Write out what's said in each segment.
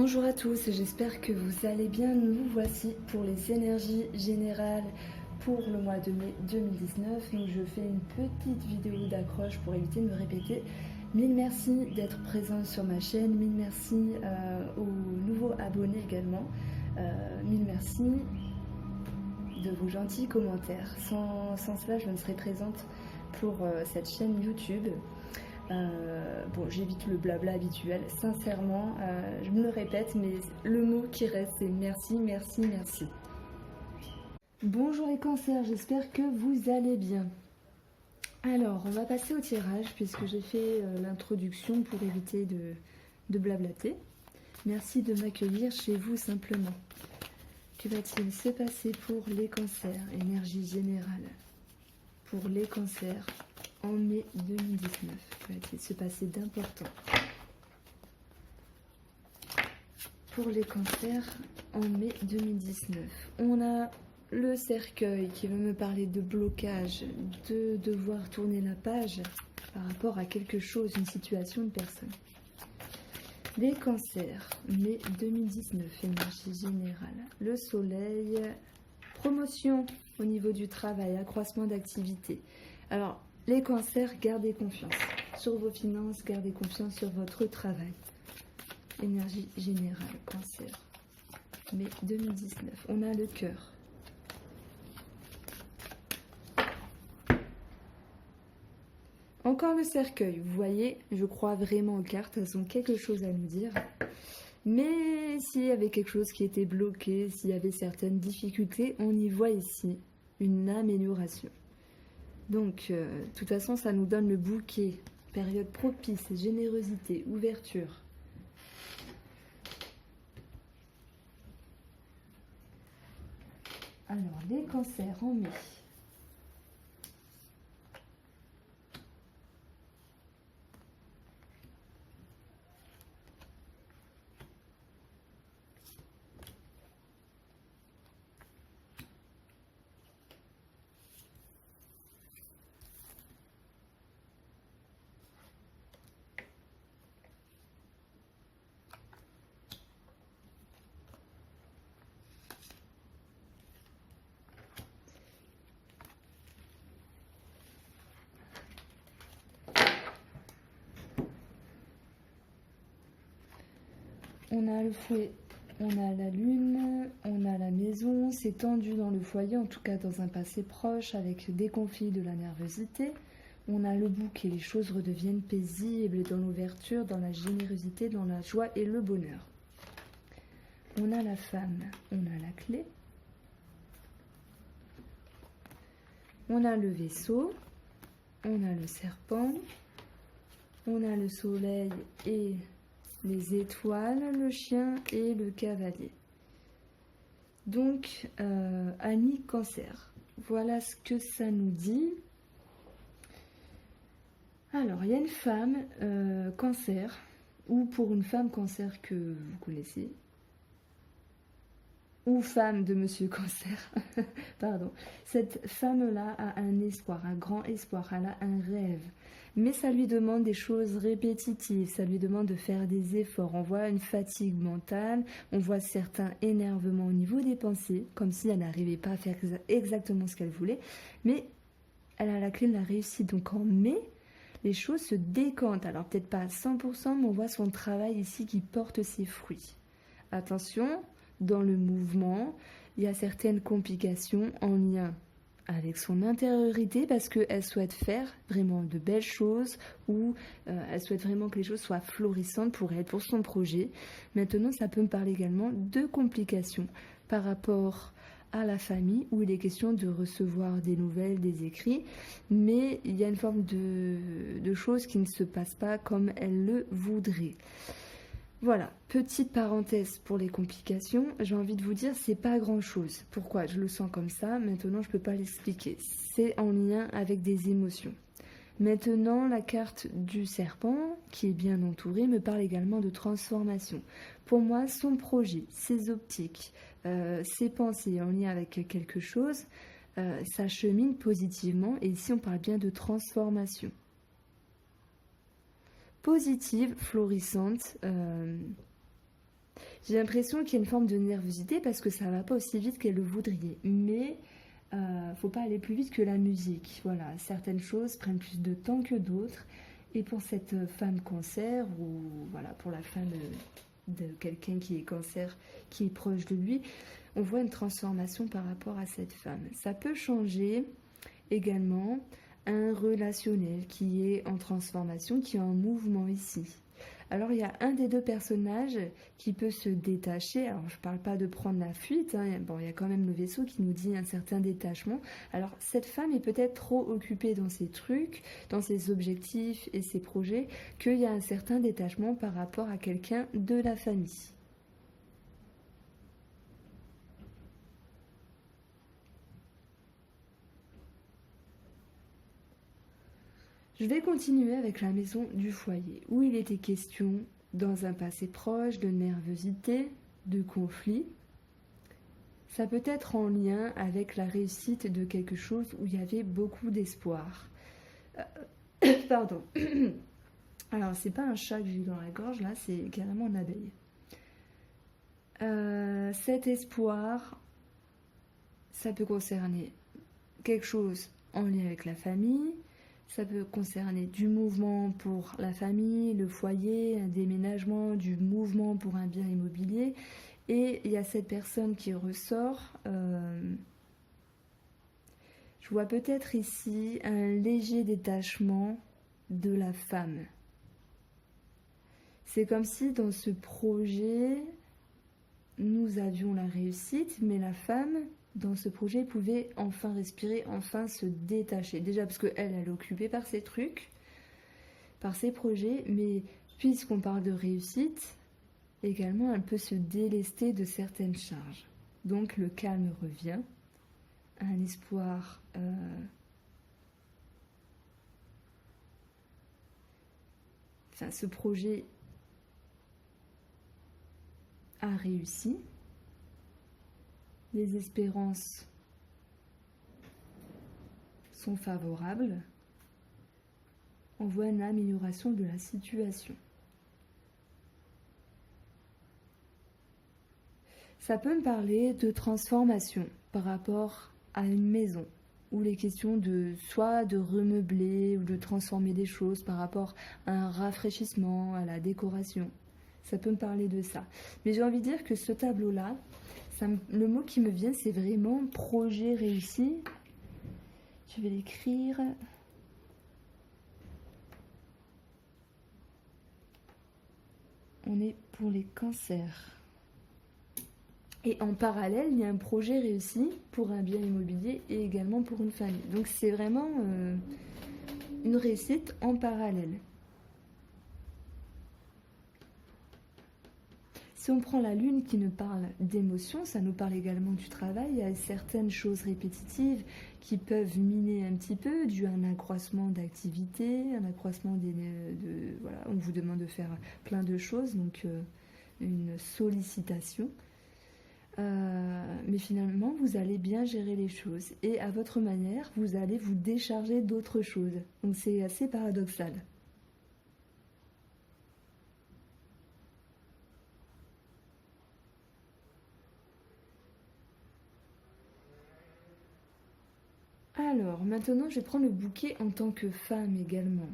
Bonjour à tous, j'espère que vous allez bien. Nous voici pour les énergies générales pour le mois de mai 2019. Donc je fais une petite vidéo d'accroche pour éviter de me répéter. Mille merci d'être présent sur ma chaîne, mille merci aux nouveaux abonnés également. Mille merci de vos gentils commentaires. Sans cela, je ne serais présente pour cette chaîne YouTube. Bon, j'évite le blabla habituel, sincèrement, je me le répète, mais le mot qui reste, c'est merci, merci, merci. Bonjour les cancers, j'espère que vous allez bien. Alors, on va passer au tirage, puisque j'ai fait l'introduction pour éviter de blablater. Merci de m'accueillir chez vous simplement. Que va-t-il se passer pour les cancers? Énergie générale pour les cancers en mai 2019. Que va-t-il se passer d'important pour les cancers en mai 2019? On a le cercueil qui va me parler de blocage, de devoir tourner la page par rapport à quelque chose, une situation, une personne. Les cancers, mai 2019, énergie générale. Le soleil, promotion au niveau du travail, accroissement d'activité. Alors, les cancers, gardez confiance sur vos finances, gardez confiance sur votre travail. Énergie générale, cancer, mai 2019. On a le cœur. Encore le cercueil. Vous voyez, je crois vraiment aux cartes, elles ont quelque chose à nous dire. Mais s'il y avait quelque chose qui était bloqué, s'il y avait certaines difficultés, on y voit ici une amélioration. Donc, de toute façon, ça nous donne le bouquet. Période propice, générosité, ouverture. Alors, les cancers en mai. On a le fouet, on a la lune, on a la maison, c'est tendu dans le foyer, en tout cas dans un passé proche, avec des conflits, de la nervosité. On a le bouquet, les choses redeviennent paisibles dans l'ouverture, dans la générosité, dans la joie et le bonheur. On a la femme, on a la clé. On a le vaisseau, on a le serpent, on a le soleil et les étoiles, le chien et le cavalier. Donc, amis cancer, voilà ce que ça nous dit. Alors, il y a une femme cancer, ou pour une femme cancer que vous connaissez, ou femme de monsieur cancer, pardon. Cette femme-là a un espoir, un grand espoir, elle a un rêve. Mais ça lui demande des choses répétitives, ça lui demande de faire des efforts. On voit une fatigue mentale, on voit certains énervements au niveau des pensées, comme si elle n'arrivait pas à faire exactement ce qu'elle voulait. Mais elle a la clé de la réussite. Donc en mai, les choses se décantent. Alors peut-être pas à 100%, mais on voit son travail ici qui porte ses fruits. Attention, dans le mouvement, il y a certaines complications en lien avec son intériorité parce qu'elle souhaite faire vraiment de belles choses ou elle souhaite vraiment que les choses soient florissantes pour elle, pour son projet. Maintenant, ça peut me parler également de complications par rapport à la famille où il est question de recevoir des nouvelles, des écrits, mais il y a une forme de choses qui ne se passent pas comme elle le voudrait. Voilà, petite parenthèse pour les complications, j'ai envie de vous dire, c'est pas grand chose. Pourquoi? Je le sens comme ça, maintenant je peux pas l'expliquer. C'est en lien avec des émotions. Maintenant, la carte du serpent, qui est bien entourée, me parle également de transformation. Pour moi, son projet, ses optiques, ses pensées en lien avec quelque chose, ça chemine positivement et ici on parle bien de transformation. Positive, florissante, J'ai l'impression qu'il y a une forme de nervosité parce que ça va pas aussi vite qu'elle le voudrait. Mais faut pas aller plus vite que la musique. Voilà, certaines choses prennent plus de temps que d'autres. Et pour cette femme cancer, ou voilà, pour la femme de quelqu'un qui est cancer, qui est proche de lui, on voit une transformation par rapport à cette femme. Ça peut changer également un relationnel qui est en transformation, qui est en mouvement ici. Alors il y a un des deux personnages qui peut se détacher. Alors je ne parle pas de prendre la fuite, hein. Bon, il y a quand même le vaisseau qui nous dit un certain détachement. Alors cette femme est peut-être trop occupée dans ses trucs, dans ses objectifs et ses projets, qu'il y a un certain détachement par rapport à quelqu'un de la famille. Je vais continuer avec la maison du foyer, où il était question, dans un passé proche, de nervosité, de conflit. Ça peut être en lien avec la réussite de quelque chose où il y avait beaucoup d'espoir. Pardon. Alors, c'est pas un chat que j'ai dans la gorge, là, c'est carrément une abeille. Cet espoir, ça peut concerner quelque chose en lien avec la famille. Ça peut concerner du mouvement pour la famille, le foyer, un déménagement, du mouvement pour un bien immobilier. Et il y a cette personne qui ressort. Je vois peut-être ici un léger détachement de la femme. C'est comme si dans ce projet, nous avions la réussite, mais la femme, dans ce projet, pouvait enfin respirer, enfin se détacher. Déjà parce qu'elle est occupée par ses trucs, par ses projets, mais puisqu'on parle de réussite, également elle peut se délester de certaines charges. Donc le calme revient, un espoir ce projet a réussi. Les espérances sont favorables. On voit une amélioration de la situation. Ça peut me parler de transformation par rapport à une maison, ou les questions de soit de remeubler ou de transformer des choses par rapport à un rafraîchissement, à la décoration. Ça peut me parler de ça. Mais j'ai envie de dire que ce tableau-là, le mot qui me vient, c'est vraiment projet réussi. Je vais l'écrire. On est pour les cancers. Et en parallèle, il y a un projet réussi pour un bien immobilier et également pour une famille. Donc c'est vraiment une réussite en parallèle. Si on prend la lune qui nous parle d'émotions, ça nous parle également du travail. Il y a certaines choses répétitives qui peuvent miner un petit peu, dû à un accroissement d'activité, un accroissement voilà, on vous demande de faire plein de choses, donc une sollicitation. Mais finalement, vous allez bien gérer les choses. Et à votre manière, vous allez vous décharger d'autres choses. Donc c'est assez paradoxal. Alors, maintenant, je vais prendre le bouquet en tant que femme également.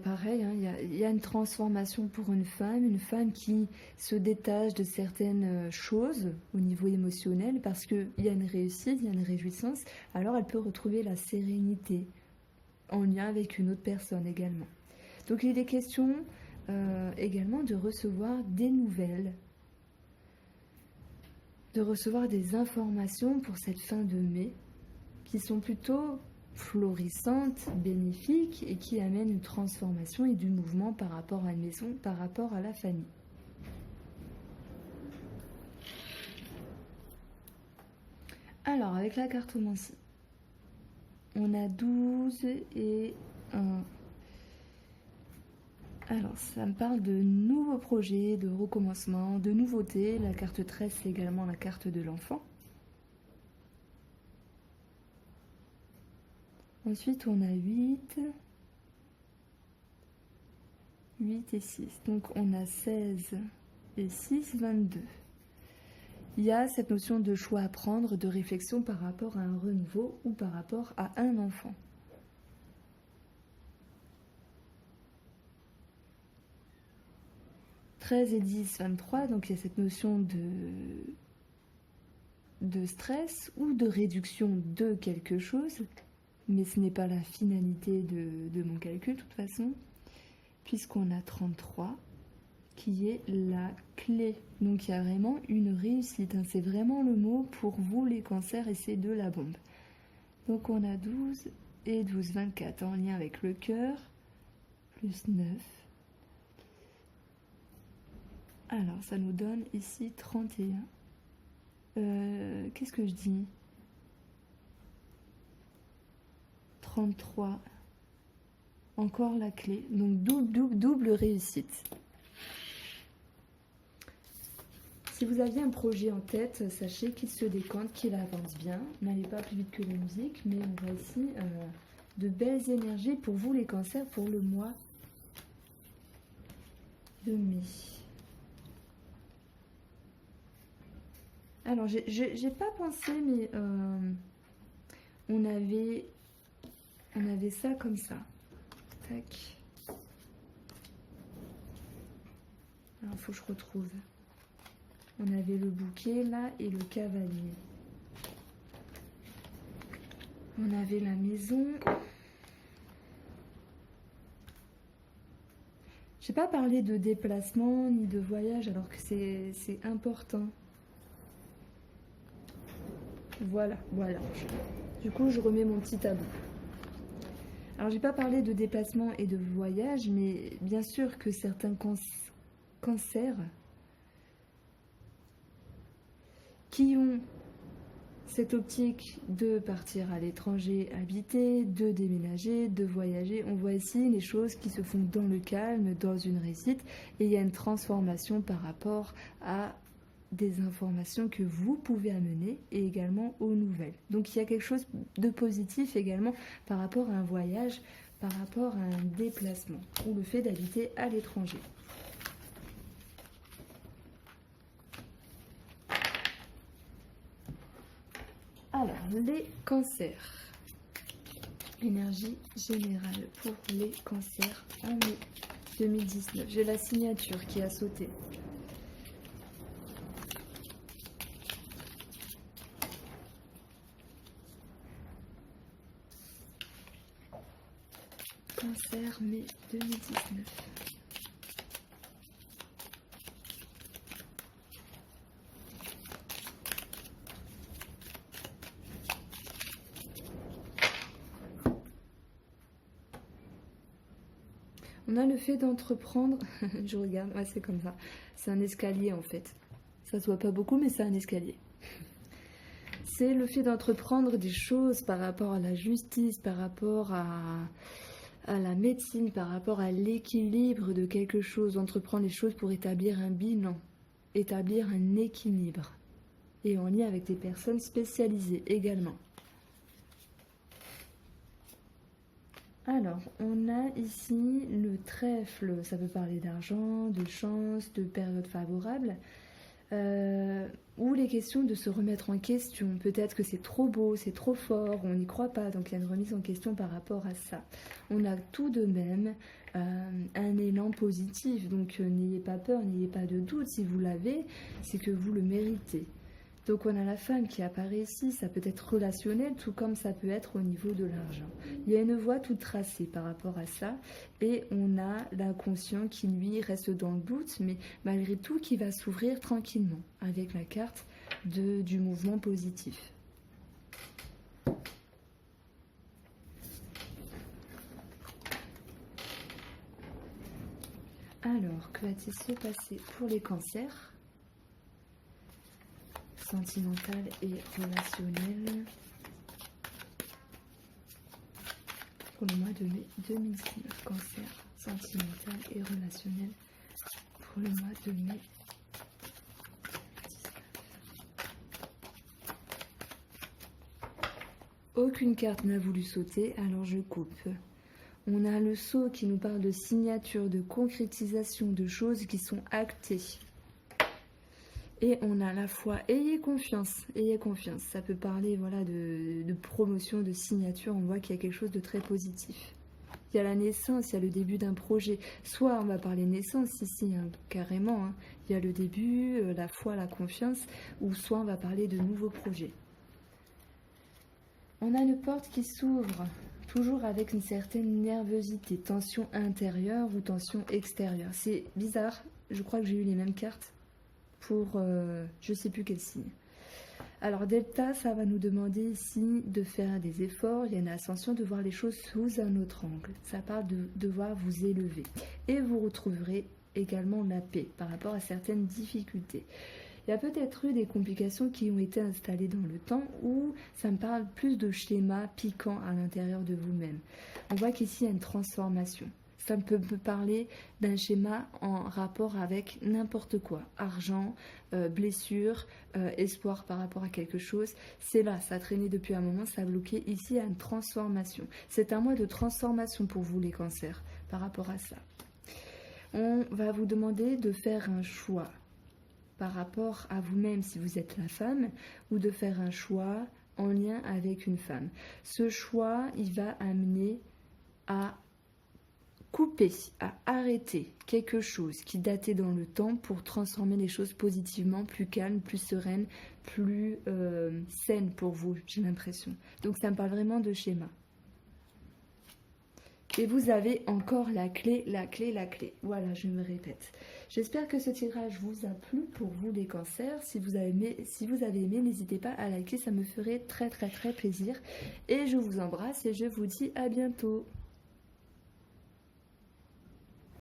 Pareil, hein, il y a une transformation pour une femme qui se détache de certaines choses au niveau émotionnel parce qu'il y a une réussite, il y a une réjouissance, alors elle peut retrouver la sérénité en lien avec une autre personne également. Donc il est question également de recevoir des nouvelles, de recevoir des informations pour cette fin de mai qui sont plutôt florissantes, bénéfiques et qui amènent une transformation et du mouvement par rapport à une maison, par rapport à la famille. Alors, avec la cartomancie, on a 12 et 1. Alors, ça me parle de nouveaux projets, de recommencement, de nouveautés. La carte 13, c'est également la carte de l'enfant. Ensuite, on a 8 et 6. Donc, on a 16 et 6, 22. Il y a cette notion de choix à prendre, de réflexion par rapport à un renouveau ou par rapport à un enfant. 13 et 10, 23, donc il y a cette notion de stress ou de réduction de quelque chose, mais ce n'est pas la finalité de mon calcul de toute façon, puisqu'on a 33 qui est la clé. Donc il y a vraiment une réussite, hein. C'est vraiment le mot pour vous les cancers et c'est de la bombe. Donc on a 12 et 12, 24 en lien avec le cœur, plus 9. Alors ça nous donne ici 31. Qu'est-ce que je dis? 33. Encore la clé. Donc double réussite. Si vous aviez un projet en tête, sachez qu'il se décante, qu'il avance bien. N'allez pas plus vite que la musique, mais on voit ici de belles énergies pour vous les cancers pour le mois de mai. Alors, j'ai pas pensé, mais on avait ça comme ça. Tac. Alors, il faut que je retrouve. On avait le bouquet là et le cavalier. On avait la maison. J'ai pas parlé de déplacement ni de voyage alors que c'est important. Voilà. Du coup, je remets mon petit tableau. Alors, j'ai pas parlé de déplacement et de voyage, mais bien sûr que certains cancers qui ont cette optique de partir à l'étranger, habiter, de déménager, de voyager. On voit ici les choses qui se font dans le calme, dans une réussite, et il y a une transformation par rapport à des informations que vous pouvez amener et également aux nouvelles. Donc il y a quelque chose de positif également par rapport à un voyage, par rapport à un déplacement ou le fait d'habiter à l'étranger. Alors, les cancers. Énergie générale pour les cancers en mai 2019. J'ai la signature qui a sauté. Cancer mai 2019. On a le fait d'entreprendre, je regarde, ouais, c'est comme ça, c'est un escalier en fait. Ça se voit pas beaucoup, mais c'est un escalier. C'est le fait d'entreprendre des choses par rapport à la justice, par rapport à la médecine, par rapport à l'équilibre de quelque chose, entreprendre les choses pour établir un bilan, établir un équilibre, et en lien avec des personnes spécialisées également. Alors, on a ici le trèfle, ça peut parler d'argent, de chance, de période favorable, ou les questions de se remettre en question. Peut-être que c'est trop beau, c'est trop fort, on n'y croit pas, donc il y a une remise en question par rapport à ça. On a tout de même un élan positif, donc n'ayez pas peur, n'ayez pas de doute, si vous l'avez, c'est que vous le méritez. Donc on a la femme qui apparaît ici, ça peut être relationnel, tout comme ça peut être au niveau de l'argent. Il y a une voie toute tracée par rapport à ça, et on a l'inconscient qui lui reste dans le doute, mais malgré tout qui va s'ouvrir tranquillement, avec la carte du mouvement positif. Alors, que va-t-il se passer pour les cancers ? Sentimental et relationnel pour le mois de mai 2019. Cancer, sentimental et relationnel pour le mois de mai 2019. Aucune carte n'a voulu sauter, alors je coupe. On a le sceau qui nous parle de signature, de concrétisation, de choses qui sont actées. Et on a la foi, ayez confiance, ayez confiance. Ça peut parler voilà, de promotion, de signature, on voit qu'il y a quelque chose de très positif. Il y a la naissance, il y a le début d'un projet. Soit on va parler naissance ici, hein, carrément. Hein. Il y a le début, la foi, la confiance, ou soit on va parler de nouveaux projets. On a une porte qui s'ouvre, toujours avec une certaine nervosité, tension intérieure ou tension extérieure. C'est bizarre, je crois que j'ai eu les mêmes cartes pour je sais plus quel signe. Alors Delta, ça va nous demander ici de faire des efforts, il y a une ascension, de voir les choses sous un autre angle. Ça parle de devoir vous élever. Et vous retrouverez également la paix par rapport à certaines difficultés. Il y a peut-être eu des complications qui ont été installées dans le temps où ça me parle plus de schémas piquants à l'intérieur de vous-même. On voit qu'ici il y a une transformation. Ça peut me parler d'un schéma en rapport avec n'importe quoi. Argent, blessure, espoir par rapport à quelque chose. C'est là, ça a traîné depuis un moment, ça a bloqué. Ici, il y a une transformation. C'est un mois de transformation pour vous les cancers par rapport à ça. On va vous demander de faire un choix par rapport à vous-même si vous êtes la femme ou de faire un choix en lien avec une femme. Ce choix, il va amener à couper, à arrêter quelque chose qui datait dans le temps pour transformer les choses positivement, plus calmes, plus sereines, plus saines pour vous, j'ai l'impression. Donc ça me parle vraiment de schéma. Et vous avez encore la clé, la clé, la clé. Voilà, je me répète. J'espère que ce tirage vous a plu pour vous les cancers. Si vous avez aimé, n'hésitez pas à liker, ça me ferait très très très plaisir. Et je vous embrasse et je vous dis à bientôt.